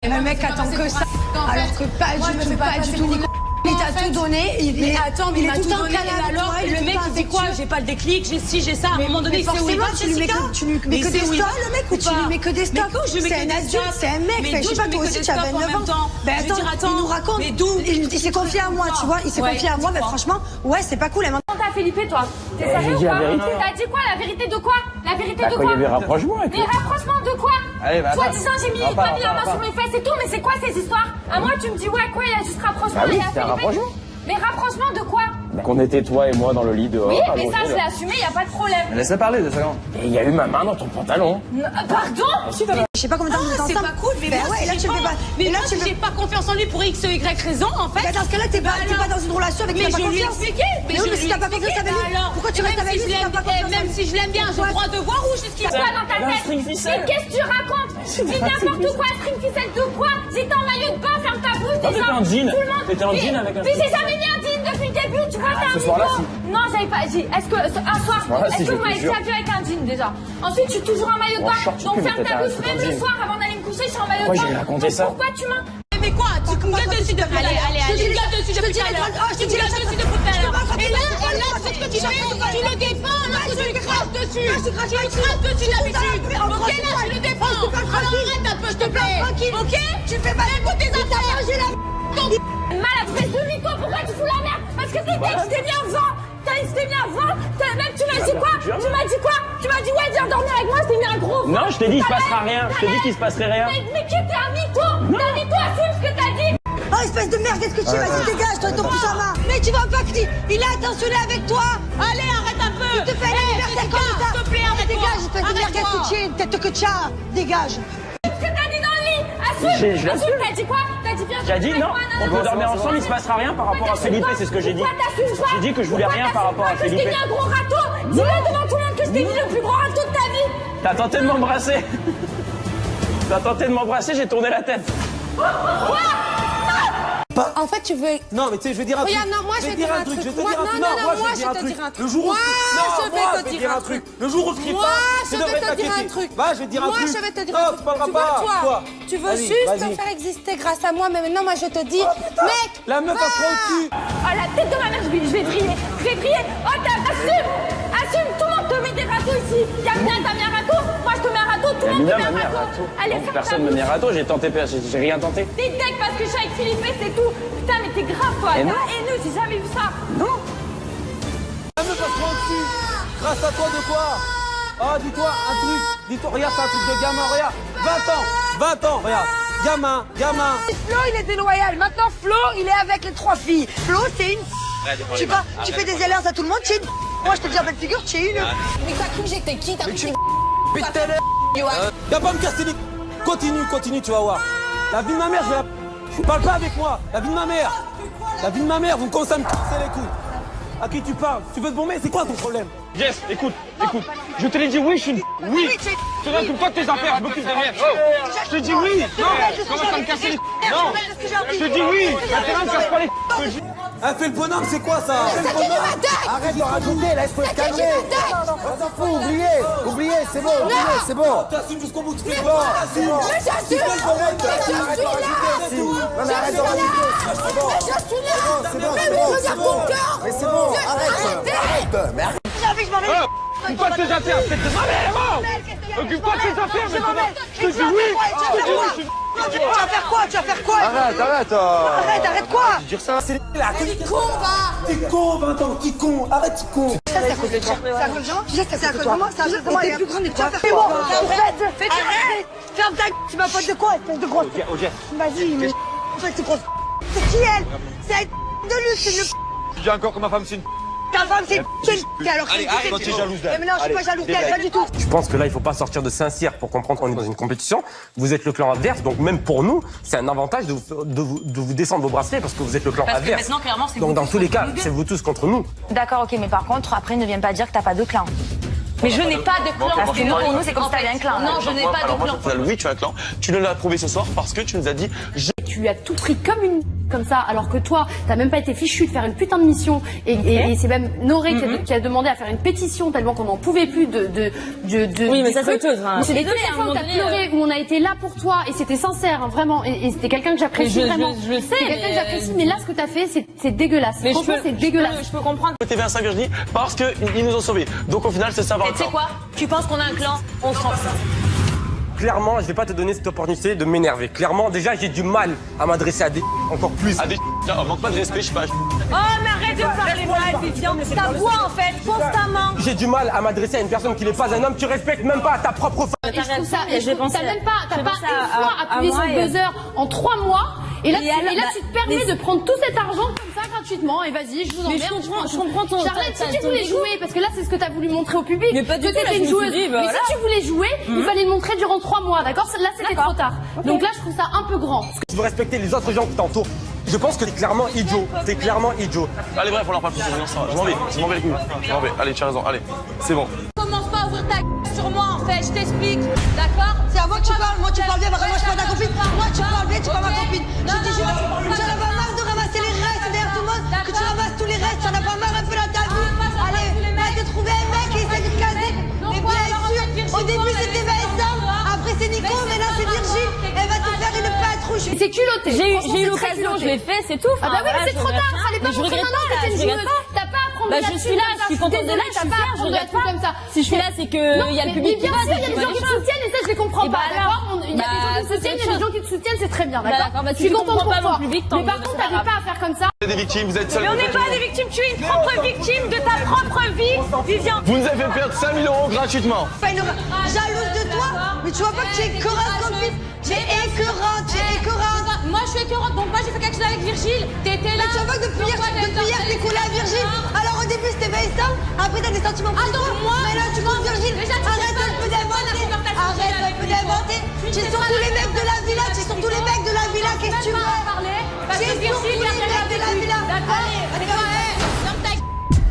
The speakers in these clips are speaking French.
Le mec attend que ça, alors que pas du tout, Nico. Il t'a tout donné, il est tout le temps canal. Alors, le mec il dit quoi? J'ai pas le déclic, j'ai ci, j'ai ça. À un moment donné, c'est où il va, Jessica? Tu lui mets que des stops, le mec, ou tu lui mets que des stops? C'est un adulte, c'est un mec. Je sais pas, toi aussi, tu as 29 ans. Ben attends, il nous raconte. Il s'est confié à moi, tu vois. Il s'est confié à moi, mais franchement, ouais, c'est pas cool. T'as Philippe, toi? T'es sérieux ou quoi? T'as dit quoi? La vérité de quoi? La vérité de quoi? Il y avait rapprochement. Mais rapprochement de quoi? Soi-disant, j'ai pas mis la main sur mes fesses et tout, mais c'est quoi ces histoires? À moi, tu me dis, ouais, quoi, il y a juste rapprochement. Ah oui, c'était un rapprochement. Mais rapprochement de quoi? Qu'on était toi et moi dans le lit dehors. Oui, mais ça, je l'ai assumé, y a pas de problème. Laisse-la parler 2 secondes. Et il y a eu ma main dans ton pantalon. Pardon? Je sais pas combien de temps vous êtes ensemble. C'est pas cool, mais moi, ouais, là, tu fais pas. Mais là, tu j'ai pas confiance en lui pour X, Y raison, en fait. Dans ce cas-là, t'es pas dans une relation avec qui t'as pas confiance. Mais oui, mais si t'as pas confiance avec lui, pourquoi tu restes avec lui si t'as pas confiance? Même si je l'aime bien, j'ai le droit de voir où jusqu'il Quoi dans ta tête? Mais qu'est-ce que tu racontes? Dis n'importe quoi, string ficelle de quoi? J'étais en maillot de bain, ferme ta bouche déjà. T'étais en jean. T'étais en jean avec un. Mais j'ai jamais mis un jean depuis le début, tu vois, t'as un Ce soir-là, niveau. Non, j'avais pas. Est-ce que un soir, est-ce que vous m'avez déjà vu avec un jean déjà? Ensuite, je suis toujours en maillot de bain. Donc ferme ta bouche, même le soir avant d'aller me coucher, je suis en maillot de bain. Pourquoi j'ai raconté ça? Pourquoi tu m'as. Mais quoi? Tu me gueules dessus depuis tout à l'heure. Tu me gueules dessus depuis tout à l'heure. Tu me gueules dessus depuis tout à l'heure. Et là, c'est ce que tu fais, tu le défends, alors que je lui crache dessus. Tu lui craches dessus d'habitude. Ok, là, tu le défends. Alors arrête un peu, s'il te plaît. Ok? Tu fais mal écoute tes affaires. J'ai la Mal à espèce de mytho, pourquoi tu fous la merde? Parce que t'es t'es bien avant. T'es bien avant. Même tu m'as dit quoi? Tu m'as dit quoi? Tu m'as dit ouais, viens dormir avec moi, je t'ai mis un gros. Non, je t'ai dit il se passera rien. Je t'ai dit qu'il se passerait rien. Mais qui t'es un mytho? T'es un mytho, assume ce que t'as dit. Oh, espèce de merde, qu'est-ce que tu fais? Vas-y, dégage, toi, ton pouce à main. Mais tu vas pas que il a intentionné avec toi. Allez, arrête un peu. Il te fait l'anniversaire comme ça. S'il te plaît, arrête-toi. Dégage, espèce de merde, qu'est-ce que tu es? Tête que tu as. Dégage. Qu'est-ce que t'as dit dans le lit? Assume. Je l'assume. T'as dit quoi? T'as dit viens. J'ai dit non, on peut dormir ensemble, il se passera rien par rapport à Philippe, c'est ce que j'ai dit. J'ai dit que je voulais rien par rapport à Philippe. Je t'ai mis un gros râteau. Dis-le devant tout le monde que je t'ai mis le plus gros râteau de ta vie. T'as tenté de m'embrasser. T'as tenté de m'embrasser, j'ai tourné la tête. En fait, tu veux. Non, mais tu sais, je vais dire un truc. Regarde, non, moi, je vais te dire un truc. Je vais te dire un truc. Non, moi, je vais te dire un truc. Le jour où. Moi, je vais te dire un truc. Le jour où je crie Moi, pas, je vais te dire un truc. Va, je vais te dire un truc. Moi, je vais te dire un Non, truc. tu parleras Tu vois, pas. toi, Quoi? tu veux Vas-y, juste vas-y. te faire exister grâce à moi, mais maintenant, moi, je te dis, mec. La meuf a trop le cul. Oh, la tête de ma mère, je vais briller. Je vais briller. Oh, assume. Assume. Tout le monde te met des râteaux ici. Yamina, t'as mis un râteau. Moi, je te mets un râteau. Tout le monde te met un râteau. Allez, ferme ta Personne ne me met un râteau, j'ai tenté, j'ai rien tenté. T'es deck parce que je suis avec Philippe, c'est tout. Putain, mais t'es grave, toi. T'es non. haineux, j'ai jamais vu ça. Non. La meuf a trop le cul. Grâce à toi de quoi? Oh, dis-toi un truc. Dis-toi, regarde, c'est un truc de gamin, regarde. 20 ans, regarde. Gamin. Flo, il est déloyal. Maintenant, Flo, il est avec les 3 filles. Flo, c'est une. Je sais pas, tu fais des alertes à tout le monde, tu es une. Moi, je te dis en belle figure, tu es une. Mais t'as cru que j'étais qui? T'as cru que j'étais. Y'a pas à me casser les. Continue, tu vas voir. La vie de ma mère, je vais la. Tu parles pas avec moi. La vie de ma mère. La vie de ma mère, vous commencez à me casser les couilles. À qui tu parles? Tu veux te bomber? C'est quoi ton problème? Jess, écoute. Je te l'ai dit oui, je suis une. Oui. Tu t'occupes pas de tes affaires, je m'occupe derrière. Oh. Je te dis oui. Non. Commence à me casser les. Non. Je te dis oui. Maintenant, ne casse pas les. Elle fait le bonhomme, c'est quoi ça? Arrête de rajouter, laisse-toi te calmer. On s'en fout, oubliez, c'est bon, c'est bon. T'assumes jusqu'au bout, tu fais Bon, c'est bon. Arrête de rajouter. Non, mais arrête de rajouter. C'est bon. C'est bon. Mais c'est bon, arrête. Mais arrête. Occupe-toi de tes affaires, c'est de ma mère. Occupe-toi de tes affaires, mais comment? Je te dis oui. Tu vas faire quoi? Arrête. Arrête quoi? Dire ça, c'est la. T'es con, va. T'es con, 20 ans, qui con? Arrête, qui con. C'est à cause de toi. C'est à cause de moi? C'est à cause de moi? C'est à cause de moi? T'es plus grande que toi. Fais-moi. Arrête. Ferme ta gueule. Tu m'appelles de quoi, espèce de grosse? Vas-y, mais. C'est grosse. C'est qui elle? C'est de luxe, c'est une. Tu dis encore que ma femme c'est une. Ta femme, c'est une. Alors que c'est Quand tu es jalouse d'elle. Mais non, je suis pas jalouse d'elle, pas du tout. Je pense que là, il faut pas sortir de Saint-Cyr pour comprendre qu'on est dans une compétition. Vous êtes le clan adverse, donc même pour nous, c'est un avantage de vous descendre vos bracelets parce que vous êtes le clan Parce que adverse. maintenant, clairement, c'est Donc vous dans tous tous les contre cas, nous deux. c'est vous tous contre nous. D'accord, ok, mais par contre, après, ne viens pas dire que t'as pas de clan. Mais je n'ai pas de clan. Parce que nous, pour nous, c'est comme si t'avais un clan. Non, je n'ai pas de clan. Oui, tu as un clan. Tu nous l'as prouvé ce soir parce que tu nous as dit Tu as tout pris comme une comme ça, alors que toi, t'as même pas été fichu de faire une putain de mission, et c'est même Noré qui a demandé à faire une pétition tellement qu'on n'en pouvait plus Oui, mais ça c'est autre chose. Hein. C'est toutes les fois où t'as pleuré, où on a été là pour toi, et c'était sincère, hein, vraiment, et c'était quelqu'un que j'apprécie vraiment. Je le sais. C'est quelqu'un que j'apprécie, mais là, ce que t'as fait, c'est dégueulasse. Mais franchement, c'est dégueulasse. Je peux comprendre. TV5 Virginie parce qu'ils nous ont sauvés. Donc au final, c'est ça. Et tu sais quoi? Tu penses qu'on a un clan? On s'en fout. Clairement, je vais pas te donner cette opportunité de m'énerver. Clairement, déjà, j'ai du mal à m'adresser à des encore plus. À des manque pas de respect, je sais pas. Oh, mais arrête de parler mal, Vivian. Ta voix, en fait, constamment. J'ai du mal à m'adresser à une personne qui n'est pas un homme. Tu respectes même pas ta propre femme. Et je trouve ça, t'as pas une fois appuyé sur le buzzer en 3 mois, et là, tu te permets de prendre tout cet argent comme ça gratuitement, et vas-y, je vous emmerde. Je comprends ton. Charlotte, si tu voulais jouer, parce que là, c'est ce que t'as voulu montrer au public. Mais pas du tout, là, une je me joueuse. suis dit, Mais si tu voulais jouer, il fallait le montrer durant 3 mois, d'accord? Là, c'était trop tard. Donc là, je trouve ça un peu grand. Tu veux respecter les autres gens qui t'entourent. Je pense que c'est clairement idiot. C'est clairement idiot. Allez, bref, on leur parle plus. Je m'en vais les couilles. Je m'en vais. Allez, tu as raison. Allez, c'est bon. Commence pas à ouvrir ta sur moi, en fait, je t'explique. D'accord? C'est à moi que tu parles, moi tu parles bien, moi je suis pas ta copine. Moi tu parles bien, tu parles ma copine. Je te jure, tu en as pas marre de ramasser les restes derrière tout le monde, que tu ramasses tous les restes, tu en as pas marre un peu dans ta vie. Allez, va te trouver un mec qui essaie de te caser. Mais bien sûr, au début c'était Vincent, après c'est Nico, maintenant c'est Virgile. Elle va te faire une patrouille. C'est culotté. J'ai eu l'occasion, je l'ai fait, c'est tout. Ah bah oui, mais c'est trop tard, fallait pas montrer maintenant que t'étais une joueuse. T'as pas à prendre Bah je suis là, je suis contente de là, t'as pas à prendre tout comme ça. Si je suis là, c'est que il y a le public qui bien sûr, il y a des gens qui te soutiennent, et ça je les comprends pas, d'accord? Il y a des gens qui te soutiennent, il y a des gens qui te soutiennent, c'est très bien, d'accord? Je suis contente pour toi. Mais par contre, t'avais pas à faire comme ça. Vous êtes des victimes, vous êtes seuls. Mais on n'est pas des victimes, tu es une propre victime de ta propre vie, Vivian. Vous nous avez fait perdre 5 000 € gratuitement. Jalouse de toi, mais tu vois pas que tu es écœurante comme fille. Tu es écœurante, tu es écœurante. Moi je suis écœurante, donc moi j'ai fait quelque chose avec Virgile. T'étais là. Mais tu vois pas que depuis hier t'es collée à Virgile. Alors au début c'était Vincent, après t'as des sentiments pour toi. Mais là tu comptes Virgile. Arrête un peu d'inventer. Arrête un peu d'inventer. Tu es sur tous les mecs de la villa, tu es sur tous les mecs de la villa, qu'est-ce que tu veux? Tu es sur tous les mecs de la villa.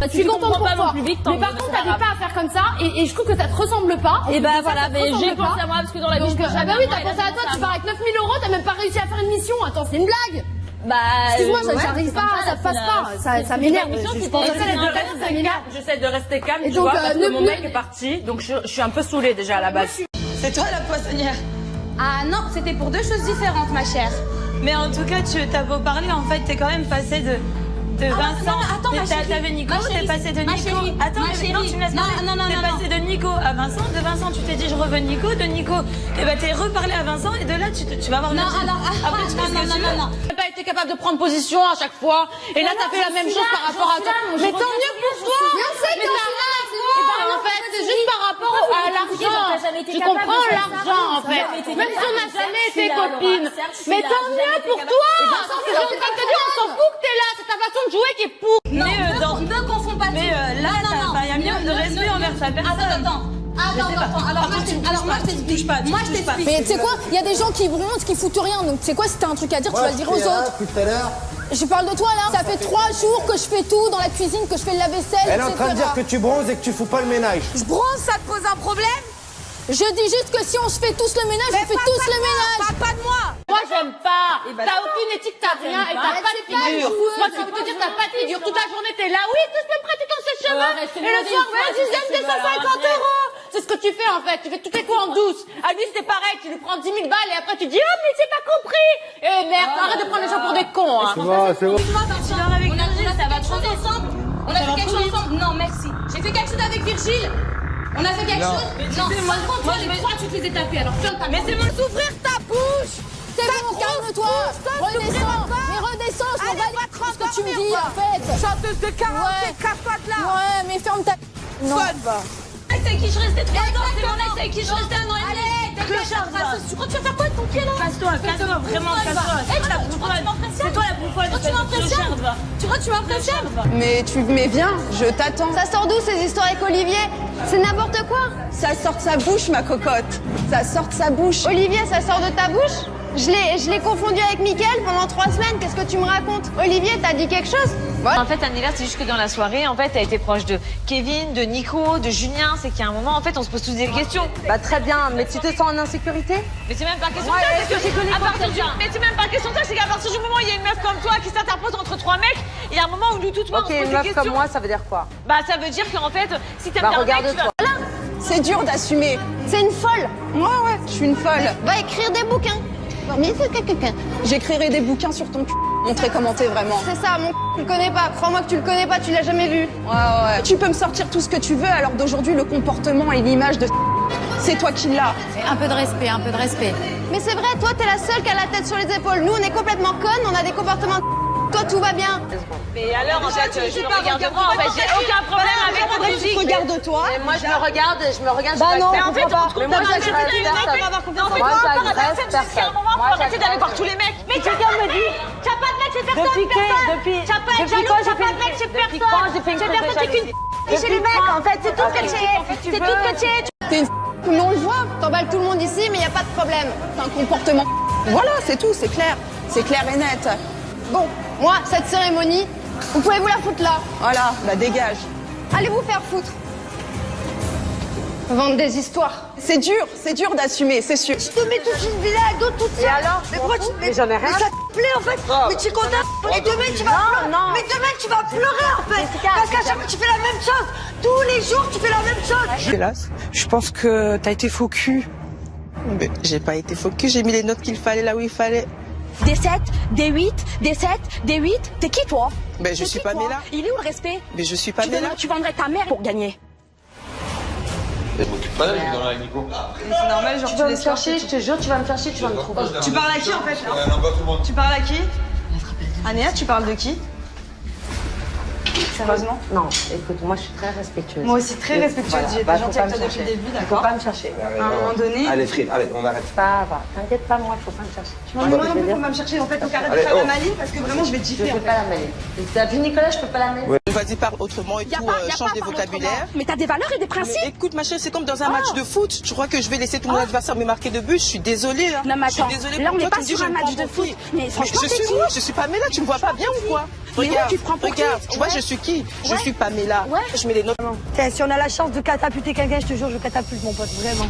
Je suis contente pour toi. Mais par contre, t'avais pas à faire comme ça, et je trouve que ça te ressemble pas. Et bah voilà, mais j'ai pensé à moi parce que dans la vie, ah bah oui, t'as pensé à toi, tu pars avec 9 000 €, t'as même pas réussi à faire une mission. Attends, c'est une blague. Bah, excuse-moi, j'arrive pas, ça passe pas, ça m'énerve. Je pense que ça m'énerve. J'essaie de rester calme, Et tu donc, vois, parce que mon mec est parti, donc je suis un peu saoulée déjà à la base. C'est toi la poissonnière. Ah non, c'était pour 2 choses différentes, ma chère. Mais en tout cas, tu t'as beau parler, en fait, t'es quand même passé de Vincent. Attends, ma chérie. T'avais Nico, Ma t'es chérie. passé de Ma Nico. chérie. Attends, Ma mais chérie. non, tu me laisses Non, parler. non, non, T'es non, passé de Nico à Vincent. De Vincent, tu t'es dit, je reviens Nico. De Nico, et bah, t'es reparlé à Vincent. Et de là, tu vas avoir Non, Virgile. alors, Après, tu fais ce que tu veux. T'as pas été capable de prendre position à chaque fois, et là t'as fait la même chose par rapport à toi. Mais tant mieux pour toi. Mais t'as rien à voir. En fait, c'est juste par rapport à l'argent. Tu comprends l'argent en fait. Même si on n'a jamais été copines. Mais tant mieux pour toi. C'est en train de te dire, on s'en fout que t'es là. C'est ta façon de jouer qui est pour. Mais Ne confonds pas tout. mais là, il y a mieux de respect envers sa personne. Attends. Alors moi je t'explique. Moi je t'explique. Mais tu sais quoi, il y a des gens qui brumentent, qui foutent rien. Donc tu sais quoi, si t'as un truc à dire, tu vas le dire aux autres. Tout à l'heure. Je parle de toi là. Ça fait 3 jours que je fais tout dans la cuisine, que je fais le lave-vaisselle. Elle est en train de etc. dire que tu bronzes et que tu fous pas le ménage. Je bronze, ça te pose un problème? Je dis juste que si on se fait tous le ménage, on fait tous le ménage. Pas de moi. Moi j'aime pas. T'as aucune éthique, t'as rien et t'as pas de figure. Moi je veux te dire, t'as pas de figure. Toute la journée t'es là, oui, tout ce pratiques en sèche-cheveux. Et le soir, ouais, dizaine de 150 €. C'est ce que tu fais en fait. Tu fais toutes les coups en douce. À lui c'était pareil, tu lui prends 10 000 balles et après tu dis, oh mais j'ai pas compris. Eh merde, arrête de prendre les gens pour des cons. Hein. C'est bon, c'est bon. Tu dors avec Virgile, Ça va trop ensemble. On a fait quelque chose ensemble. Non, merci. J'ai fait quelque chose avec Virgile. On a fait quelque chose. Non, par contre, toi, les 3, tu te les ai tapés. Alors ferme ta Mais c'est mon Ouvrir ta bouche. C'est bon, calme-toi. Redescends. Mais redescends, je m'en bats ce que tu me dis en fait. Chanteuse de karaoké, casse-toi de là. Ouais, mais ferme ta. Non. C'est avec qui je restais 3 ans, c'est mon ex avec qui je restais 1 an et demi. Allez, Clochard, va. tu crois que tu vas faire quoi de ton pied là? Casse-toi, vraiment, casse-toi. C'est toi la bouffonne. Tu m'impressionnes. Tu crois que tu m'impressionnes? Mais viens, je t'attends. Ça sort d'où ces histoires avec Olivier? C'est n'importe quoi. Ça sort de sa bouche, ma cocotte. Ça sort de sa bouche. Olivier, ça sort de ta bouche? Je l'ai confondu avec Mickaël pendant 3 semaines. Qu'est-ce que tu me racontes? Olivier, t'as dit quelque chose? En fait, Annie, c'est juste que dans la soirée, en fait, t'as été proche de Kevin, de Nico, de Julien. C'est qu'il y a un moment, en fait, on se pose tous des questions. Bah très bien, mais tu te sens en insécurité? Mais c'est même pas question de ça, parce que c'est à partir du... Mais c'est même pas question de ça, c'est qu'à partir partir du moment où il y a une meuf comme toi qui s'interpose entre 3 mecs, il y a un moment où nous toutes, Ok, une meuf comme moi, ça veut dire quoi? Bah ça veut dire qu'en fait, si t'aimes Bah bien un mec, tu vas... regarde-toi. C'est dur d'assumer. C'est une folle. Ouais, je suis une folle. Va écrire des bouquins. Mais c'est quelqu'un. J'écrirai des bouquins sur ton cul. Montrer comment t'es vraiment. C'est ça, mon tu le connais pas. Crois-moi que tu le connais pas, tu l'as jamais vu. Ouais. Tu peux me sortir tout ce que tu veux, alors d'aujourd'hui, le comportement et l'image de c'est toi qui l'as. Un peu de respect, un peu de respect. Mais c'est vrai, toi, t'es la seule qui a la tête sur les épaules. Nous, on est complètement connes, on a des comportements de... Toi, tout va bien. Mais alors, en fait, je me regarde moi, en fait, j'ai aucun problème avec votre musique. Regarde-toi. Moi, je me regarde, Bah non, mais en fait, mais moi, j'agresse personne. Moi, j'agresse personne. Faut arrêter d'aller voir tous les mecs. Mais quelqu'un me dit, t'as pas de mec chez personne, T'as pas de jaloux, t'as pas de mec chez personne. Depuis quand j'ai fait une crise de jalousie? Chez les mecs, en fait, c'est tout ce que tu es. C'est tout ce que tu es. T'es une mais on le voit. T'emballes tout le monde ici, mais y a pas de problème. T'as un comportement. Voilà, c'est tout, c'est clair. C'est clair et net. Bon, moi, cette cérémonie, vous pouvez vous la foutre là. Voilà, bah dégage. Allez vous faire foutre. Vendre des histoires. C'est dur d'assumer, c'est sûr. Tu te mets toute une villa à dos toute seule. Et alors? Mais pourquoi tu te mets... Mais j'en ai rien. Mais ça te plaît en fait. Mais tu es content. Mais demain tu vas pleurer. non. Mais demain tu vas pleurer en fait. Parce qu'à chaque fois tu fais la même chose. Tous les jours tu fais la même chose. Hélas, je pense que t'as été faux cul. Mais j'ai pas été faux cul, j'ai mis les notes qu'il fallait là où il fallait. Des 7, des 8, des 7, des 8. T'es qui toi? Ben je suis Pamela. Il est où le respect? Mais je suis Pamela. Tu vendrais ta mère pour gagner. Je m'occupe pas d'elle dans la Nico. C'est normal, genre Tu vas me chercher, je te jure, tu vas me chercher, tu vas me trouver. Tu parles à qui en fait là Tu parles à qui Anéa, tu parles de qui Sérieusement Non, écoute, moi je suis très respectueuse. Moi aussi très respectueuse, j'ai été gentille avec toi depuis le début, Faut d'accord. pas me chercher. À un moment donné... Allez, Frid, allez, on arrête. Ça va, t'inquiète pas, moi, faut pas me chercher. Tu vois Moi ce que non je veux plus, faut dire? pas me chercher, en fait, faut arrêter de Allez, faire la oh. maline parce que vraiment je vais te Je gifler fais en pas fait. la maline. T'as vu Nicolas, je peux pas la mettre. Vas-y, parle autrement et tout, change des vocabulaires. Mais t'as des valeurs et des principes. Mais écoute, ma chérie, c'est comme dans un match de foot. Je crois que je vais laisser tout mon adversaire me marquer de but. Je suis désolée. Hein. Non, mais Je suis attends, désolée là, pour on n'est toi, pas tu me dis, sur un je match prends de mon foot. fils. Mais franchement, je t'es suis qui? moi, je suis Pamela, tu me vois pas bien ou quoi? Mais Regarde, ouais, tu te prends pour qui? regarde, tu vois, je suis qui? Je suis Pamela. Ouais. Je mets les notes. Tiens, si on a la chance de catapulter quelqu'un, je te jure, je catapulte mon pote, vraiment.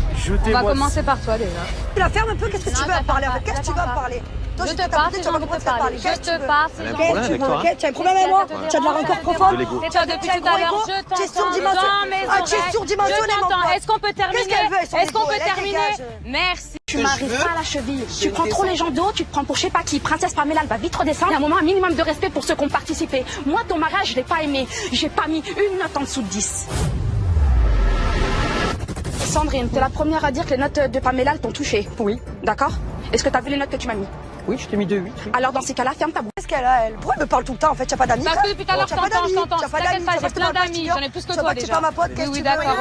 On va commencer par toi déjà. Tu la fermes un peu, qu'est-ce que tu veux en parler en fait? Qu'est-ce que tu veux en parler? Toi, Je je te t'ai parle, catapulté, si tu j'ai vas envie de commencer te à parler. parler. Je Qu'est-ce que te tu veux? parle, si j'ai Qu'est-ce envie que tu veux? Ok, tu as un problème avec moi? Tu as de la rancœur profonde? Et toi, depuis tout à l'heure, je Tu es t'entends surdimensionné. dans mes Ah, tu es oreilles. surdimensionné, Je mon t'entends. pote. Est-ce qu'on peut terminer? Qu'est-ce qu'elle veut, son Est-ce qu'on ego? peut Elle terminer? dégage. Merci. Tu m'arrives pas à la cheville. Tu prends trop les gens de haut, tu te prends pour je sais pas qui. Princesse Pamela, elle va vite redescendre. Il y a un moment, un minimum de respect pour ceux qui ont participé. Moi, ton mariage, je l'ai pas aimé. J'ai pas mis une note en dessous de 10. Sandrine, t'es la première à dire que les notes de Pamela, elles t'ont touché. Oui. D'accord? Est-ce que t'as vu les notes que tu m'as mis? Oui, je t'ai mis 2-8. Alors, dans ces cas-là, ferme ta bouche. Qu'est-ce qu'elle a, elle? Pourquoi elle me parle tout le temps en fait? Tu n'as pas d'amis? Parce que depuis tout à l'heure, je t'entends, je t'entends. Tu n'as pas T'inquiète d'amis? pas, Tu j'ai vas pas plein te parler, d'amis, tu j'en ai plus que vas toi pas que tu déjà. parles à ma pote, Oui, qu'est-ce que oui, tu veux? d'accord,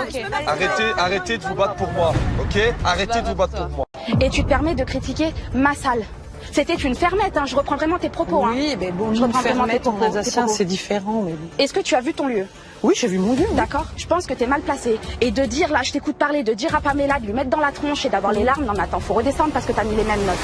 Regarde, ok. Arrêtez de vous battre pour moi, ok? Arrêtez de vous battre pour moi. Et tu te permets de critiquer ma salle. C'était une fermette, hein. Je reprends vraiment tes propos. Hein. Oui, mais bon, Je une reprends vraiment tes fermette en propos, tes alsacien, propos. c'est différent. Mais... Est-ce que tu as vu ton lieu? Oui, j'ai vu mon lieu. D'accord? Je pense que t'es mal placé. Et de dire, là, je t'écoute parler, de dire à Pamela, de lui mettre dans la tronche et d'avoir les larmes, non mais attends, faut redescendre parce que t'as mis les mêmes notes.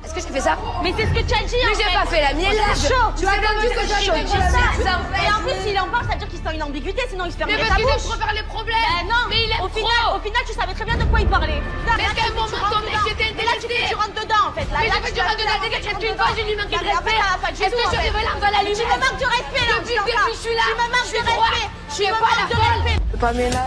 Est-ce que j'ai fait ça? Mais c'est ce que tu as dit. Mais j'ai pas fait la mienne. C'est chaud. Tu as entendu que j'allais faire ça. Et en plus, s'il en parle, ça veut dire qu'il sent une ambiguïté, sinon il se ferme Mais les parce qu'il tabous. aime refaire les problèmes. Non, Mais il aime au final, tu savais très bien de quoi il parlait. Mais quel moment ton mec était Et là, tu rentres dedans en fait. Là, Mais j'ai fait du rentre dedans, dès que tu une fois, j'ai lui manqué de respect. Est-ce que je vais là, on va la lumière? Tu me manques de respect là. Depuis le début, je suis là. Tu me manques de respect. Je suis pas la folle. Pamela,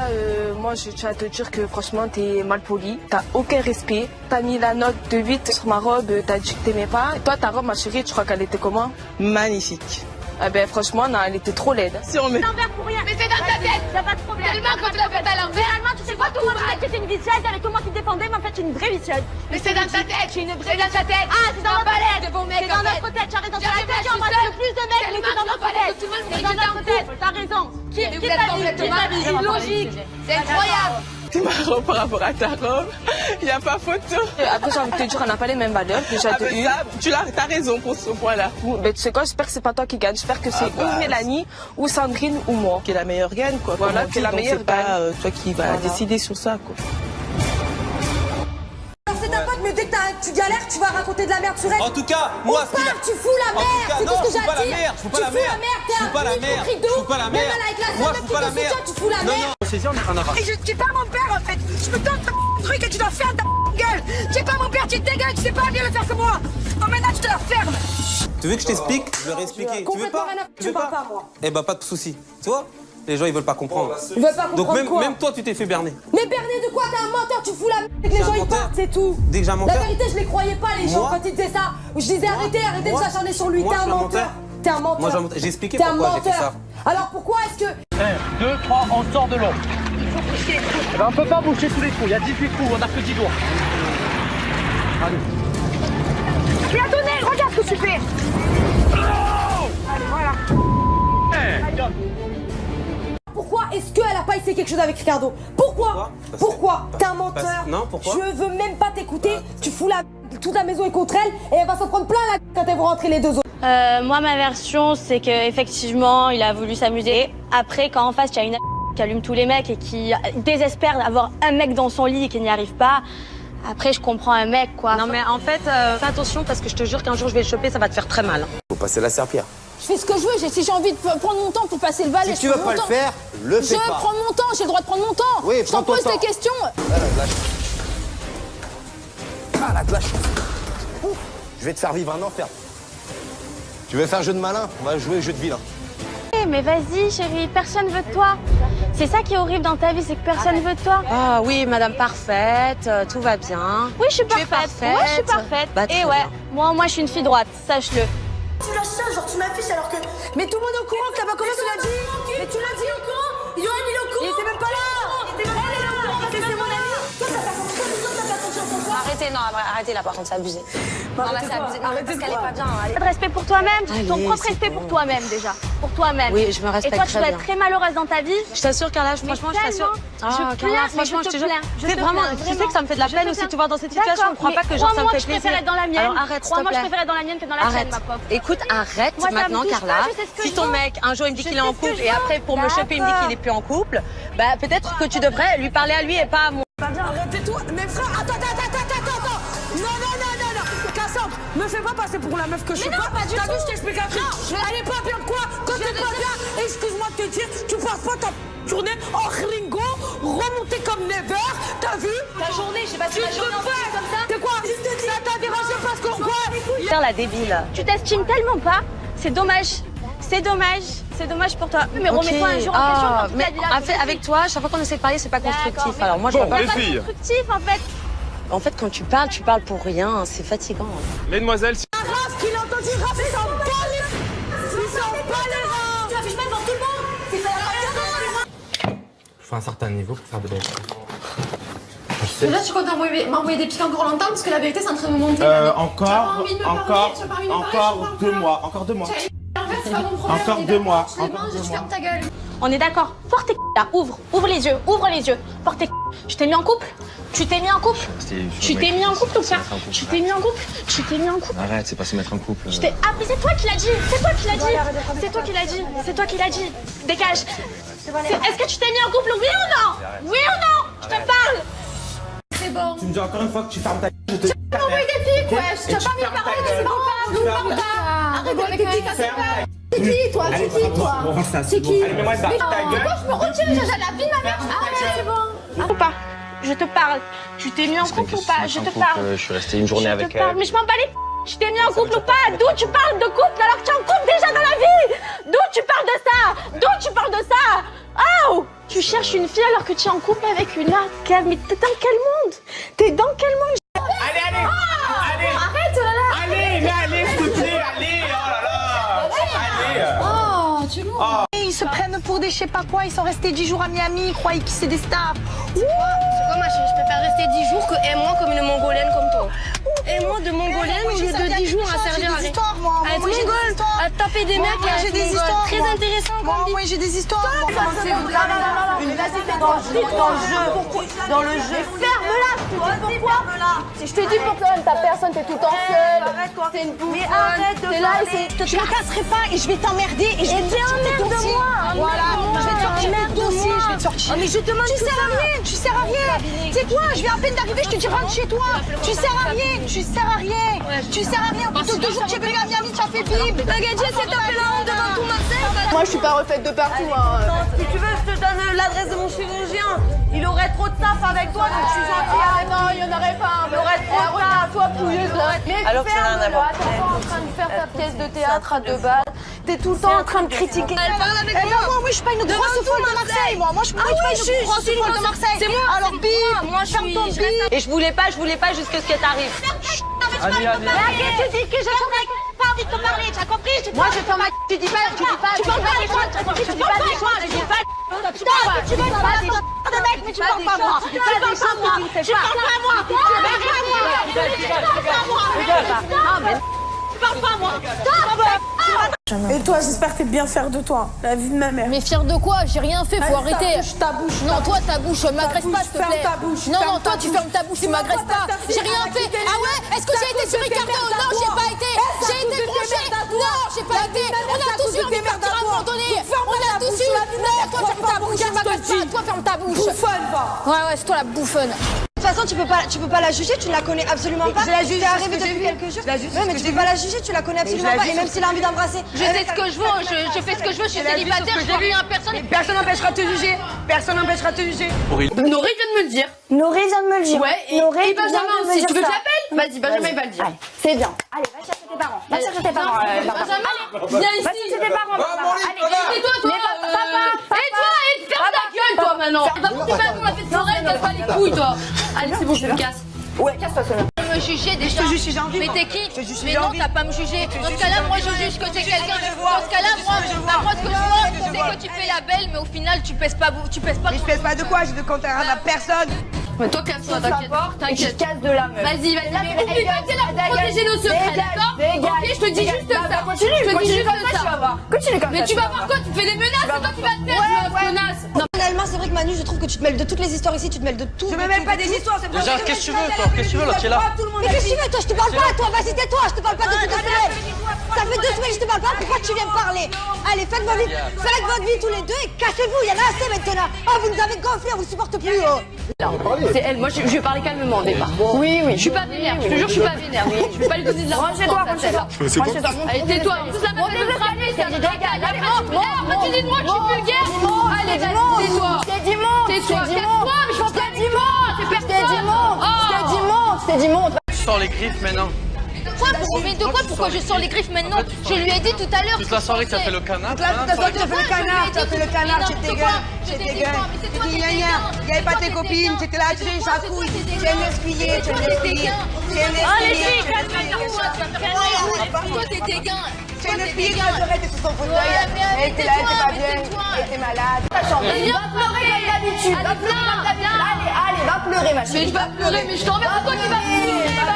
moi je tiens à te dire que franchement t'es mal poli, t'as aucun respect, t'as mis la note de 8 sur ma robe, t'as dit que t'aimais pas. Et toi ta robe ma chérie, tu crois qu'elle était comment? Magnifique. Ah ben franchement non, elle était trop laide. Si on met... L'envers pour rien. Mais c'est dans ta tête. Y'a pas de problème. Tellement quand tu l'as fait à l'envers. Finalement, tu sais quoi, tout le monde disait que t'étais une vicieuse, avec moi qui te défendais, mais en fait, tu es une vraie vicieuse. Mais c'est dans ta tête. Tu es une C'est vraie dans ta tête. Ah, c'est dans notre tête. C'est bon mec. C'est dans notre tête, tu as raison. J'arrive C'est à on va seule. le plus de mecs, mais c'est dans notre tête. Tout le monde me C'est dit dans que t'es en notre tête, t'as raison. Qui Mais vous êtes complètement illogique. C'est incroyable. C'est ma robe par rapport à ta robe, y a pas photo. Après j'ai envie de te dire, on n'a pas les mêmes valeurs, déjà de une. Tu as raison pour ce point-là. Ben, tu sais quoi, j'espère que c'est pas toi qui gagne, j'espère que c'est ou Mélanie, ou Sandrine, ou moi. Qui est la meilleure gagne quoi. Voilà, qui est la meilleure gagne. C'est pas toi qui va décider sur ça quoi. C'est ta pote, mais dès que t'as un tu galères, tu vas raconter de la merde sur elle. En tout cas, moi, tu fous la merde. C'est tout ce que j'ai à dire. Je fous pas la merde. Tu fous la merde. T'es un truc de ouf. Même avec la seule meuf qui te soutient, tu fous la merde. Non. Et je suis pas mon père en fait. Je me donne ton truc et tu dois faire ta gueule. Tu es pas mon père, tu te dégages, tu sais pas bien le faire que moi. Non, maintenant tu te la fermes. Tu veux que je t'explique? Je vais réexpliquer. Tu veux pas? Tu parles pas, moi. Eh ben, pas de soucis. Tu vois? Les gens, ils veulent pas comprendre. Ils veulent pas comprendre. Donc, même toi, tu t'es fait berner. Mais berner de quoi? T'es un menteur, tu fous la merde et que les gens ils partent, c'est tout. Dès que j'ai un menteur. La vérité, je les croyais pas, les gens, quand ils disaient ça. Je disais arrêtez de s'acharner sur lui. T'es un menteur. T'es un menteur. Moi, j'ai expliqué pourquoi j'ai fait ça. Alors pourquoi est-ce que. 1, 2, 3, on sort de l'eau. Eh ben, on peut pas boucher tous les trous, il y a 18 trous, on a que 10 doigts. Allez. Tu as donné, regarde ce que tu fais. Allez, voilà. Pourquoi est-ce qu'elle a pas essayé quelque chose avec Ricardo? Pourquoi? T'es un menteur. Non, pourquoi? Je veux même pas t'écouter. Tu fous toute la maison est contre elle et elle va s'en prendre plein la quand elles vont rentrer les deux autres. Moi, ma version, c'est qu'effectivement, il a voulu s'amuser. Après, quand en face, il y a une qui allume tous les mecs et qui désespère d'avoir un mec dans son lit et qui n'y arrive pas, après, je comprends un mec, quoi. Non, mais en fait, fais attention parce que je te jure qu'un jour, je vais le choper, ça va te faire très mal. Faut passer la serpillère. Je fais ce que je veux, si j'ai envie de prendre mon temps pour passer le balai, Si tu veux pas le faire, le fais pas. Je prends mon temps, j'ai le droit de prendre mon temps. Oui, je t'en prends ton pose temps. des questions. La de la chance. Je vais te faire vivre un enfer. Tu veux faire jeu de malin? On va jouer jeu de vilain. Mais vas-y, chérie, personne veut de toi. C'est ça qui est horrible dans ta vie, c'est que personne veut de toi. Ah oui, madame parfaite, tout va bien. Oui, je suis Tu es parfaite. parfaite. Ouais, je suis parfaite. Bah, Et très ouais, bien. moi, je suis une fille droite, sache-le. Tu lâches ça, genre tu m'affiches alors que. Mais tout le monde est au courant que t'as pas commencé, tu l'as dit. Mais tu l'as dit au courant. Yoann, il est au courant. Il était même pas là. Elle est au courant parce que c'est mon ami. Toi, t'as pas confiance en toi. Arrêtez, non, arrêtez là, par contre, c'est abusé. Non, là, c'est abusé. Non, parce qu'elle est pas bien. Pas de respect pour toi-même, Allez, ton propre c'est respect bon. pour toi-même déjà. Pour toi-même. Oui, je me respecte Et toi, tu très dois bien. être très malheureuse dans ta vie. Je t'assure, Carla, franchement, je t'assure. Ah, Carla, franchement, je te jure. C'est vraiment, tu sais que ça me fait de la peine aussi de te voir dans cette situation. Je crois pas que genre ça me fait plaisir. Je préfère être dans la mienne. Alors arrête, s'il te Moi, je plaît. préfère être dans la mienne que dans la tienne, Arrête. ma pauvre. Écoute, arrête Moi, ça me maintenant, touche Carla. pas, je sais ce que Si je ton veux. mec, un jour, il me dit Je qu'il est en sais ce que couple je et veux. après, pour me choper, il me dit qu'il est plus en couple, bah peut-être que tu devrais lui parler à lui et pas à moi. Arrêtez tout. Mais frère, attends. Non. Cassandre, me fais pas passer pour la meuf que je suis pas. T'as vu, je t'explique un truc. Elle est pas bien de quoi? Quand t'es pas bien, excuse-moi de te dire, tu passes pas ta journée en ringo, remonter comme never. T'as vu? Ta journée, je sais pas si ta journée en plus comme ça. C'est quoi? Ça t'a dérangé parce qu'on quoi? Faire la débile. Tu t'estimes tellement pas, c'est dommage. C'est dommage pour toi. Mais remets-toi un jour en question quand tu mais t'as dit là. en fait, avec toi, chaque fois qu'on essaie de parler, c'est pas constructif. mais- Alors moi, je vois pas. C'est pas constructif en fait. En fait, quand tu parles pour rien. C'est fatigant. Mesdemoiselles, Raph, qu'il a entendu, Raph, il s'en bat les reins. Tu affiches même devant tout le monde. C'est pas la Il faut un certain niveau pour faire de belles choses. Déjà, tu comptes m'envoyer des pics encore longtemps parce que la vérité, c'est en train de me monter. Encore 2 mois. Encore 2 mois. Encore 2 mois. Tu fermes ta gueule. On est d'accord. Porte tes là, ouvre les yeux, Porte tes Je t'ai mis en couple. Tu t'es mis en couple. Tu t'es mis en couple ou pas? Tu t'es mis en couple. Arrête, c'est pas se mettre en couple. Ah mais c'est toi qui l'as dit. C'est toi qui l'as dit. Dégage. Est-ce que tu t'es mis en couple, oui ou non? Je te parle. C'est bon. Tu me dis encore une fois que tu fermes ta gueule, je te Envoyer des pics, ouais. Je t'ai pas mis de parole, c'est bon. Arrête avec tes pics, c'est pas. C'est qui, toi? C'est qui? Allez, mets-moi ta gueule. Pourquoi je me retire? J'ai la vie de ma mère. Arrête, c'est bon. Ou pas? Je te parle. Tu t'es mis en couple ou pas? Je te parle. Je suis resté une journée avec elle. Mais je m'en bats les. Tu t'es mis en couple ou pas? D'où tu parles de couple alors que tu es en couple déjà dans la vie? D'où tu parles de ça? Oh! Tu cherches une fille alors que tu es en couple avec une autre. Mais t'es dans quel monde? Allez. Arrête, là. Allez, s'il te plaît, allez. Oh là là. Oh, tu es lourd. Ils se prennent pour des je sais pas quoi, ils sont restés 10 jours à Miami, ils croient qu'ils c'est des stars. C'est quoi ma chérie? Je préfère rester 10 jours que aime-moi comme une mongolienne comme toi. Aime-moi de mongolienne au lieu de 10 jours à servir à rien. À être mongole, à taper des mecs et à être mongole. Très intéressant comme vie. Moi j'ai des histoires. Dans le jeu. Ferme-la! Pourquoi? Je te dis pour toi, ta personne, t'es tout le temps seule. Mais arrête de parler. Je me casserai pas et je vais t'emmerder et je vais te sortir tes dossiers. Voilà, je vais te sortir tes dossiers, je vais te sortir. Mais je te demande, tu sers à rien, tu sers à rien. C'est quoi? Je viens à peine d'arriver, je te dis rentre chez toi. Tu sers à rien, tu sers à rien. Tu sers à rien. Au bout de 2 jours, tu es venu à Miami, tu as fait bim. T'inquiète, c'est tapé la honte devant tout Marseille. Moi, je suis pas refaite de partout. Si tu veux, je te donne l'adresse de mon chirurgien. Il aurait trop de taf avec toi, donc je suis gentille. Ah non, il y en aurait pas. Il aurait trop de taf. Toi, pouilleuse là. Mais Alors que c'est rien à voir. t'es pas en train de faire ta pièce de théâtre à 2 balles. T'es tout le temps en train de critiquer. Elle parle avec moi. Moi, je suis pas une grosse folle de Marseille. Moi, je suis pas une grosse folle de Marseille. C'est moi. Alors, bim. Moi, je ferme ton bim. Et je voulais pas jusqu'à ce que t'arrives. Allez, allez. Tu dis que je pas envie de te parler, tu as compris? Moi, je ferme ma... Tu dis pas des choses. Tu dis pas des choses. Tu dis pas des choses. Tu dis pas... Tu veux pas des choses de mec, mais tu parles pas moi. Tu parles pas moi. Tu parles pas moi. Tu parles pas moi. Et toi, j'espère que t'es bien fière de toi, la vie de ma mère. Mais fière de quoi? J'ai rien fait, faut arrêter. Ta bouche. Non, toi, ta bouche, m'agresse pas, s'il te plaît. Ferme ta bouche. Non, toi, tu fermes ta bouche, tu m'agresses pas. J'ai rien fait. Ah ouais? Est-ce que j'ai été sur Ricardo? Non, j'ai pas été. J'ai été branchée. Non, j'ai pas été. On a tous eu envie de partir à un moment donné. On a tous eu. Non, toi, ferme ta bouche, tu m'agresses pas. Toi, ferme ta bouche. Bouffonne, va. Ouais, c'est toi la bouffonne. De toute façon, tu peux pas la juger, tu ne la connais absolument pas. Je la juge, c'est arrivé depuis quelques jours. Ouais, mais tu peux pas la juger, tu la connais absolument pas. Et même s'il a envie d'embrasser. Je sais ce que je veux, je fais ce que je veux, je suis célibataire, je vois rien à personne. Personne n'empêchera de te juger. Personne n'empêchera de te juger. Noré vient de me le dire. Noré vient de me le dire. Ouais, et Benjamin aussi. Tu veux que je l'appelle? Vas-y, Benjamin, il va le dire. C'est bien. Allez, va chercher tes parents. Va chercher tes parents. Benjamin, viens ici. Va chercher tes parents. Allez, tais-toi, toi. Et toi, et ferme ta gueule, toi, maintenant. Va monter ma on a fait de l'oreille, casse pas les couilles, toi. Allez, c'est bon, je me casse. Ouais, casse-toi, Sonia. Me juger déjà. Je te juge si j'ai envie. Mais t'es qui? Mais non, t'as pas à me juger. Dans ce cas-là, moi je juge que t'es quelqu'un. Dans ce cas-là, moi ce que je vois, c'est que tu fais la belle, mais au final tu pèses pas. Mais je pèse pas de quoi? Je ne compte rien à personne. Mais toi, casse-toi, t'inquiète. T'inquiète. Casse de la meuf. Vas-y. Oublie pas que t'es là pour protéger nos secrets, d'accord? Ok, je te dis juste ça. Continue, Je te dis juste tu vas ça. voir. Continue comme ça. Mais tu vas voir quoi? Tu fais des menaces, c'est toi qui vas te faire, menace. Personnellement, c'est vrai que Manu, je trouve que tu te mêles de toutes les histoires ici, tu te mêles de tout. Je me mêle pas des histoires, c'est pas Déjà, qu'est-ce que tu veux, toi? Qu'est-ce que tu veux, là? Tu es là? Mais qu'est-ce que tu veux, toi? Je te parle pas, toi. Vas-y, tais-toi, je te parle pas depuis 2 semaines. Ça fait 2 semaines, je te parle pas. Pourquoi tu viens me parler? Allez, faites votre vie tous les deux et cassez-vous. Il y en a assez maintenant. Oh, vous nous avez gonflé, on vous supporte plus. C'est elle, moi je vais parler calmement au départ. Oui. Je suis pas vénère, je te jure, je suis pas vénère. Je vais pas lui donner de l'argent. Range-toi. Allez, tais-toi, tout ça même me frapper, ça me dégage. Après tu dis de moi que je suis vulgaire. Allez, vas-y, tais-toi. Tais-toi, casse-toi, mais je suis en train de dire. Je t'ai dit monte. Tu sors les griffes maintenant. Mais de quoi? Pourquoi je sors les griffes maintenant? Je lui ai dit tout à l'heure. Toute la soirée que t'as fait le canard. Toute la soirée que t'as fait le canard, j'étais gueule. Il n'y avait pas tes copines, t'étais là, tu sais, ça couille. Tu es m'expliquer, tu es m'expliquer. Toi t'étais gain. Tu es m'expliquer quand tu étais sur son fauteuil. Elle était là, elle était pas bien, elle était malade. Viens pleurer comme d'habitude. Allez, va pleurer, ma chérie. Mais je vais pleurer, mais je t'emmerde, c'est toi qui vas pleurer là.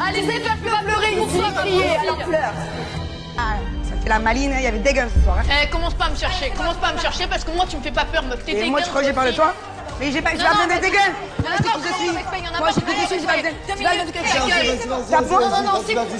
Allez, c'est faire que tu vas pleurer, il faut crier, alors pleure. Ça fait la maline, il y avait des gueules ce soir. Commence pas à me chercher parce que moi tu me fais pas peur, meuf. Et moi, tu crois que j'ai peur de toi? Mais j'ai pas besoin de tes gueules. Moi, je sais qui je suis. Moi, je sais qui je suis, j'ai pas besoin de quelque chose.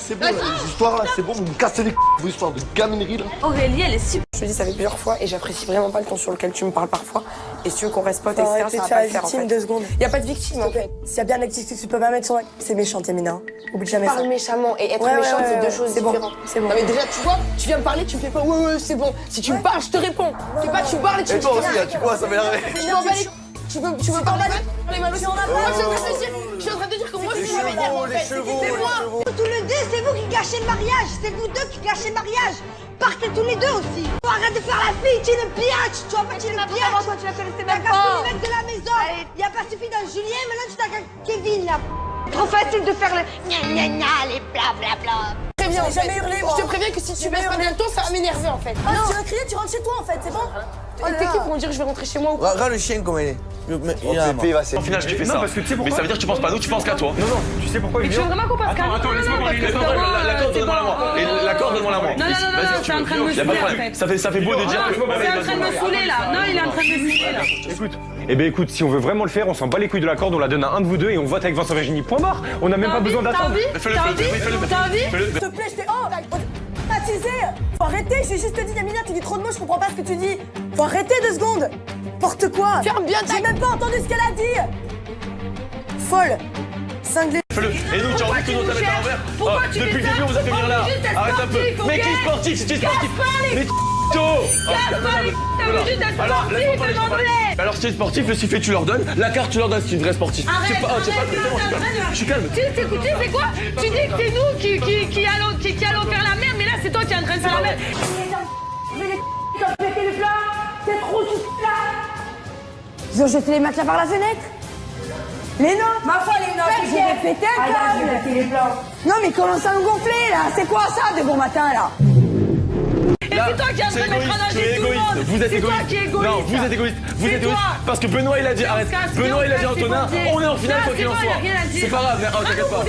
C'est bon, les histoires là, c'est bon, vous me cassez les vos histoires de gaminerie là. Aurélie, elle est super. Je te dis, ça fait plusieurs fois et j'apprécie vraiment pas le ton sur lequel tu me parles parfois. Et si tu veux qu'on reste potes, etc., ça va pas le faire en fait. 2 secondes. Y a pas de victime en fait. S'il y a bien une activité que tu peux pas mettre sur la... C'est méchant, Témina. Oublie jamais ça. Parle méchamment et être méchant, c'est 2 choses différentes. C'est bon. Non mais déjà, tu vois, tu viens me parler, tu me fais pas ouais, c'est bon. Si tu me parles, je te réponds. Tu sais pas, tu parles et tu me dis. Et toi aussi, là, tu vois, ça m'énerve. Tu veux parler mal aussi. Je suis en train de dire que moi je suis vénère en fait. C'est moi. Tous les deux, c'est vous qui gâchez le mariage. C'est vous deux qui gâchez le mariage. Partez tous les deux aussi. Arrête de faire la fille, tu es une biatch. Tu vois pas, tu es une biatch. Toi, tu la connaissais même pas. T'as qu'à de la maison. Il a pas suffi d'un Julien, maintenant tu t'as qu'à Kevin là. Trop facile de faire le gna gna gna, les blablabla. Préviens, jamais hurlé. Je te préviens que si tu baisses pas bientôt, ça va m'énerver en fait. Ah, si tu veux crier, tu rentres chez toi en fait, c'est bon. T'es qui pour me dire que je vais rentrer chez moi ou quoi? Regarde le chien comme elle est. Au final, je fais ça. Mais ça veut dire que tu penses pas à nous, tu penses qu'à toi. Non, tu sais pourquoi il vient? Mais tu veux vraiment qu'on passe qu'à... Attends, laisse-moi parler. La corde, donne-moi la moi. Et la corde, donne-moi la moi. Non, c'est en train de me saouler en fait. Ça fait beau de dire que... C'est en train de me saouler là. Non, il est en train de me saouler là. Écoute, Eh ben écoute, si on veut vraiment le faire, on s'en bat les couilles de la corde, on la donne à un de vous deux et on vote avec Vincent Virginie. Point barre. On n'a même pas besoin d'attendre. T'as envie? S'il te plaît, je t'ai... Oh, traumatisé. Faut arrêter, j'ai juste dit, Yamina, tu dis trop de mots, je comprends pas ce que tu dis. Faut arrêter 2 secondes. Porte quoi? Ferme bien ta... J'ai même pas entendu ce qu'elle a dit. Folle. Cinglé. Et nous, tu as envie que nous t'amènes à l'envers? Pourquoi tu depuis le fais ça? début, on vous a fait venir là. Arrête un peu. Mais qui est sportif? C'est qui est sportif? Mais alors, laisse-moi parler, je te parle. Alors, si tu es sportif, le sifflet, tu leur donnes. La carte, tu leur donnes si tu es vrai sportif. Arrête, je suis calme. Tu sais quoi? Tu dis que c'est nous qui allons faire la merde, mais là, c'est toi qui es en train de faire la merde. C'est trop juste là. Ils ont jeté les matelas par la fenêtre. Mais non, ma foi, les notes, je vais péter un câble. Non, mais comment ça me gonfler là? C'est quoi ça de bon matin là? Et c'est toi qui es en train de mettre en danger tout le monde. Vous êtes égoïste. Non, vous êtes égoïste. Vous êtes égoïste. Parce que Benoît, il a dit, arrête. Benoît, il a dit Antonin, on est en finale quoi qu'il en soit. C'est pas grave, t'inquiète pas.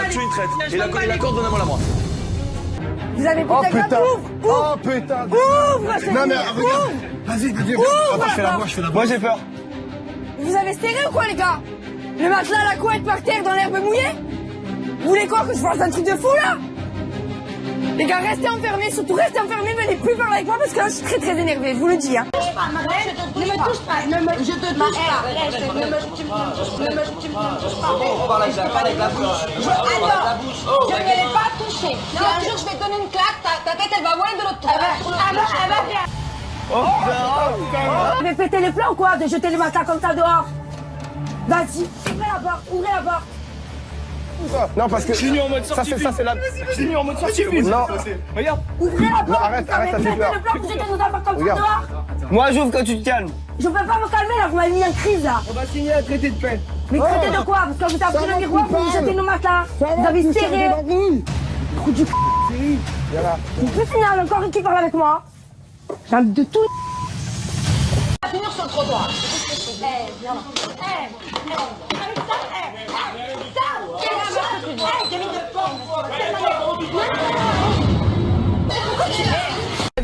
Tu es une traite. Et la corde, donne-moi la moi. Vous avez pété un câble? Oh putain. Ouvre. Non mais regarde. Vas-y, fais la voix, je fais la voix. Moi j'ai peur. Vous avez serré ou quoi les gars? Le matelas, la couette par terre dans l'herbe mouillée? Vous voulez quoi, que je fasse un truc de fou là? Les gars, restez enfermés, surtout restez enfermés, venez plus parler avec moi parce que là je suis très énervée, je vous le dis hein. Ne me touche pas, je te touche pas. Ne me touche pas. On parle avec la bouche. Attends, je ne l'ai pas touché. Si un jour je vais te donner une claque, ta tête elle va voler de l'autre. Elle va bien. Vous avez pété les plans ou quoi de jeter les matelas comme ça dehors? Vas-y, ouvrez la porte. Non, parce que. Fini en mode sortie. Ça, c'est la. Fini en mode sortie. Non. Regarde. Ouvrez la porte. Non, arrête, ça fait peur. Le plan que jeter nos affaires comme ça Regarde. dehors. Moi j'ouvre quand tu te calmes. Je peux pas me calmer là, vous m'avez mis en crise là. On va signer un traité de paix. Mais traité de quoi? Parce que vous avez pris le miroir, vous jetez nos matelas. Vous avez serré. Trou du c***. Vous pouvez finir encore une qui parle avec moi? J'ai envie de tout. On va finir sur le trottoir. Viens là.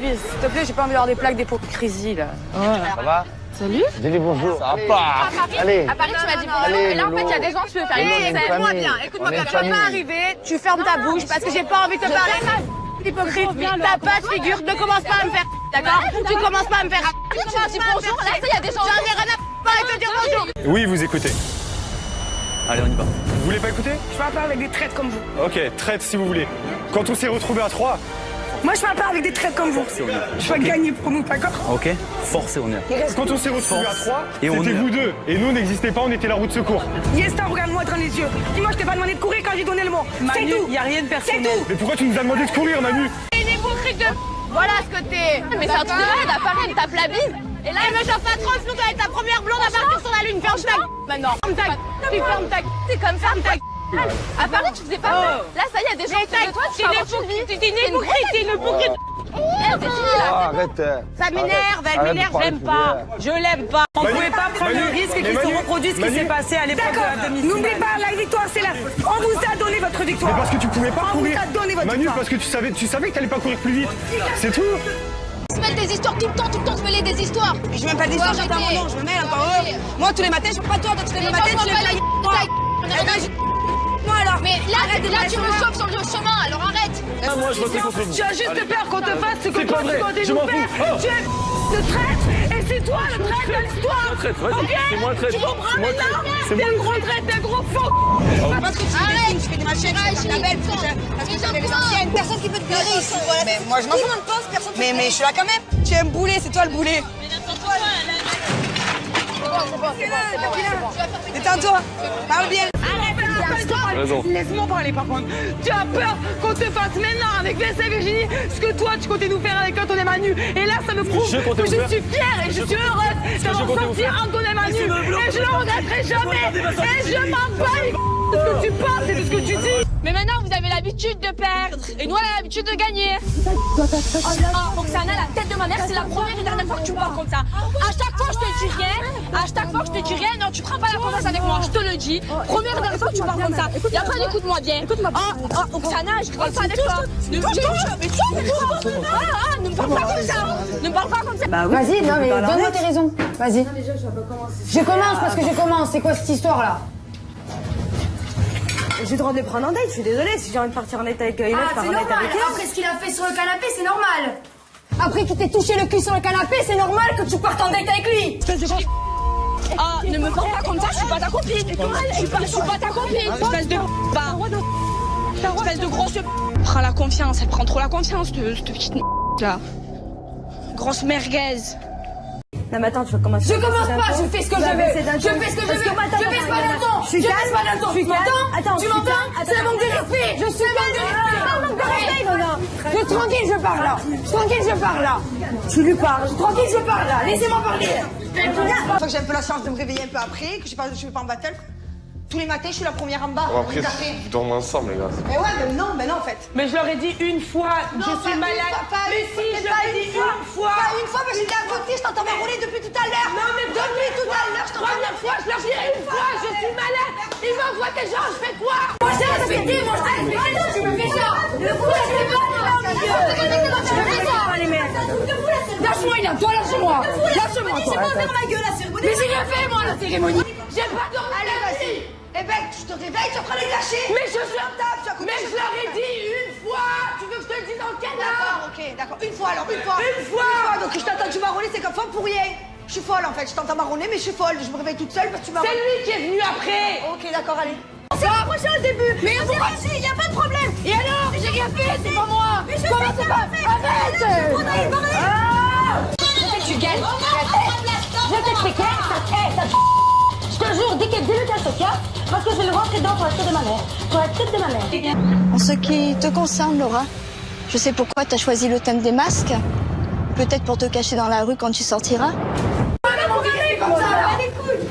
S'il te plaît, j'ai pas envie d'avoir des plaques d'hypocrisie là. Ça va? Salut. Dis-lui bonjour. Ça va pas. Allez. À Paris, tu m'as dit bonjour. Et là, en fait, il y a des gens, tu veux faire une Écoute-moi bien. Écoute-moi bien. Tu vas pas arriver, tu fermes ta bouche parce que j'ai pas envie de te parler. Hypocrite, t'as pas de figure, ne commence pas à me faire. D'accord? Tu commences pas à me faire. Tu dis bonjour. Là, il y a des gens. J'en ai rien à pas te dire bonjour. Oui, vous écoutez. Allez, on y va. Vous voulez pas écouter? Je parle pas avec des traites comme vous. Ok, traite si vous voulez. Quand on s'est retrouvés à 3. Moi, je parle pas avec des traites comme vous. Je vais gagner pour nous, d'accord? Ok, force et honneur. Quand on s'est retrouvés à 3, et c'était honneur. vous deux. Et nous, on n'existait pas, on était la roue de secours. Yesta, regarde-moi dans les yeux. Dis-moi, je t'ai pas demandé de courir quand j'ai donné le mot. C'est tout. Y a rien de personnel. Mais pourquoi tu nous as demandé de courir, Manu? Une hypocrite de. Voilà ce que t'es. Mais c'est un truc de malade, à Paris, elle tape la bise. Et là, elle me chauffe pas 30 secondes avec ta première blonde à partir sur la lune. Ferme ta gueule maintenant. Ferme ta gueule. Tu fermes ta gueule. C'est comme ferme ta gueule. À Paris, tu faisais pas ça. Là, ça y est, des gens autour de toi, tu vas avoir une vie. T'es une hypocrite, t'es une hypocrite. Arrête. Ça m'énerve, elle m'énerve, j'aime pas. Je l'aime pas. On pouvait pas prendre le risque qu'il se reproduise ce qui s'est passé à l'époque de la demi-finale. N'oubliez pas, la victoire, c'est là. On vous a donné votre victoire. Mais parce que tu pouvais pas On courir. vous a donné votre Manu, victoire. parce que tu savais que t'allais pas courir plus vite. C'est tout. Tu mêles des histoires tout le temps, tu mêles des histoires. Je mêle pas des histoires, j'entends mon nom, je me mêle encore eux. Moi, tous les matins, je fais pas toi, tu fais le matin, tu fais la moi alors. Mais là tu me chauffes sur le chemin, alors arrête. Moi, je voterai contre vous. Tu as juste peur qu'on te fasse ce que C'est toi pas tu vrai, comptais je nous m'en faire. fous. Tu es le traître et c'est toi le traître de l'histoire. Le traître, vas-y, Ok? c'est moi le traître. Tu comprends C'est moi le maintenant? traître. C'est T'es moi un le gros traître, t'es un gros faux. Parce que tu fais des signes, tu fais des machins, tu fais ta belle, parce que tu fais les anciennes. Personne qui peut te guérir ici. Mais moi je m'en fous. Mais je suis là quand même. Tu es un boulet, c'est toi le boulet. Détends-toi. Parle bien. Laisse-moi parler par contre. Tu as peur qu'on te fasse maintenant avec Vincent et Virginie ce que toi tu comptais nous faire avec Antoine et Manu. Et là ça me prouve que je suis fière et je suis heureuse d'avoir sorti Antoine et Manu. Et je ne le regretterai jamais. Et je m'en bats les de ce que tu penses et de ce que tu dis. Mais maintenant, vous avez l'habitude de perdre. Et nous, on a l'habitude de gagner. Oksana, la tête de ma mère, c'est la première et dernière fois que tu me parles comme ça. À chaque fois, je te dis rien. À chaque fois que je te dis rien, non, tu prends pas la confiance avec moi, je te le dis. Première et dernière fois que tu parles comme ça. Et après, écoute-moi bien. Oksana, je parle pas avec toi. Ne me parle pas comme ça. Ne me parle pas comme ça. Vas-y, non mais donne-moi tes raisons. Vas-y. Je commence parce que je commence. C'est quoi cette histoire-là? J'ai le droit de les prendre en date, je suis désolée. Si j'ai envie de partir en date avec une autre, je pars en date avec elle. Après ce qu'il a fait sur le canapé, c'est normal. Après qu'il t'ait touché le cul sur le canapé, c'est normal que tu partes en date avec lui. Ah, ne me parle pas comme ça, je suis pas ta copine. Je suis pas ta copine. Espèce de espèce de grosse. Prends la confiance, elle prend trop la confiance, cette petite là. Grosse merguez. Non mais attends, tu vas commencer. Je commence pas, je fais ce que je veux. Je fais ce que je veux. Je baisse pas d'un ton. Je baisse pas d'un ton. Tu m'entends? Tu m'entends? C'est un manque de respect. Je suis manque de respect. C'est un manque de respect, non. Je suis tranquille, je parle là. Tranquille, je parle là. Tu lui parles. Tranquille, je parle là. Laissez-moi parler. Une fois que j'ai un peu la chance de me réveiller un peu après, que je vais pas en battle. Tous les matins, je suis la première en bas. Bon, après, vous dormez ensemble, les gars. Mais ouais, mais non en fait. Mais je leur ai dit une fois, je suis malade. Mais si, je leur ai dit une fois. Pas une fois, mais j'étais à côté, je t'entends m'enrouler depuis tout à l'heure. Non, mais depuis tout à l'heure, je t'entends. Première fois, je leur dis une fois, je suis malade. Ils m'envoient des gens, je fais quoi? Moi, je t'ai respecté, moi, je t'ai respecté. Tu me fais ça. Le coup, là, je fais pas au milieu. Tu me fais ça, les mecs. Lâche-moi, il a toi, lâche-moi. Lâche-moi, toi. Mais j'ai rien fait, moi, la cérémonie. J'ai pas dormi. Allez, vas-y. Eh ben, je te réveille, tu es en train de lâcher. Mais je leur ai dit une fois. Tu veux que je te le dise dans le canard? D'accord, ok, d'accord. Une fois alors, une fois. Une fois. Donc je t'entends, tu m'as roulé, c'est comme folle pour rien. Je suis folle en fait, je t'entends marronner, mais je suis folle. Je me réveille toute seule parce que tu m'as. C'est lui qui est venu après. Ok, d'accord, allez. On s'est rapproché au début. Mais vas-y, y a pas de problème. Et alors? J'ai rien fait, c'est pas moi. Comment c'est pas fait? Arrête. Tu gagnes. Je t'expliquais, je te jure, dès le cas se casse, parce que je vais le rentrer dedans pour la tête de ma mère. Pour la tête de ma mère. En ce qui te concerne, Laura, je sais pourquoi tu as choisi le thème des masques. Peut-être pour te cacher dans la rue quand tu sortiras.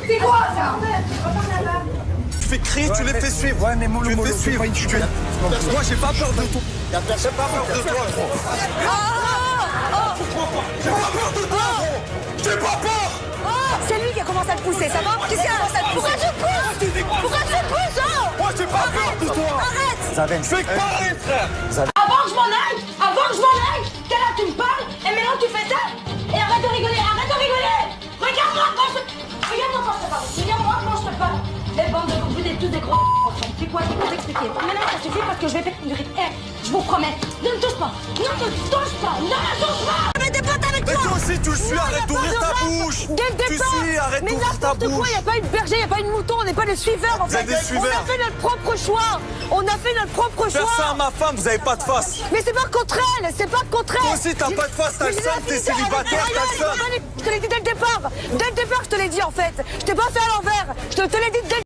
C'est quoi ça? Tu fais crier, tu les fais suivre. Ouais, mais tu les fais suivre. Moi, j'ai pas peur de toi. J'ai pas peur de toi, gros. J'ai pas peur de toi, gros. J'ai pas peur. C'est lui qui a commencé à te pousser, ça va? Qu'est-ce qu'il a commencé à te pousser? Pourquoi tu pousses? Pourquoi tu pousses? Moi, j'ai pas peur de toi. Arrête! Je fais que parler, frère. Avant que je m'en aille, t'es là, tu me parles, et maintenant tu fais ça. Et arrête de rigoler. Regarde-moi quand je te parle. Regarde-moi quand je te parle. Les bandes de vous êtes tous des gros. C'est quoi, c'est pour t'expliquer. Maintenant, ça suffit parce que je vais péter une durée. Je vous promets, ne me touche pas. Ne me touche pas. Mais des potes avec Mais toi! toi aussi, tu le suis, arrête d'ouvrir ta bouche. Dès le Tu départ! suis, arrête Mais d'ouvrir ta n'importe quoi, bouche. il n'y a pas une berger, il n'y a pas une mouton, on n'est pas des suiveurs en Vous fait. êtes des On suiveurs. a fait notre propre choix. On a fait notre propre choix. Faire ça à ma femme, vous avez pas de face. Mais c'est pas contre elle, c'est pas contre elle. Toi aussi, t'as pas de face, t'as le seum, t'es célibataire, t'as le seum. Je te l'ai dit dès le départ. Dès le départ, je te l'ai dit en fait. Je t'ai pas fait à l'envers. Je te l'ai dit dès le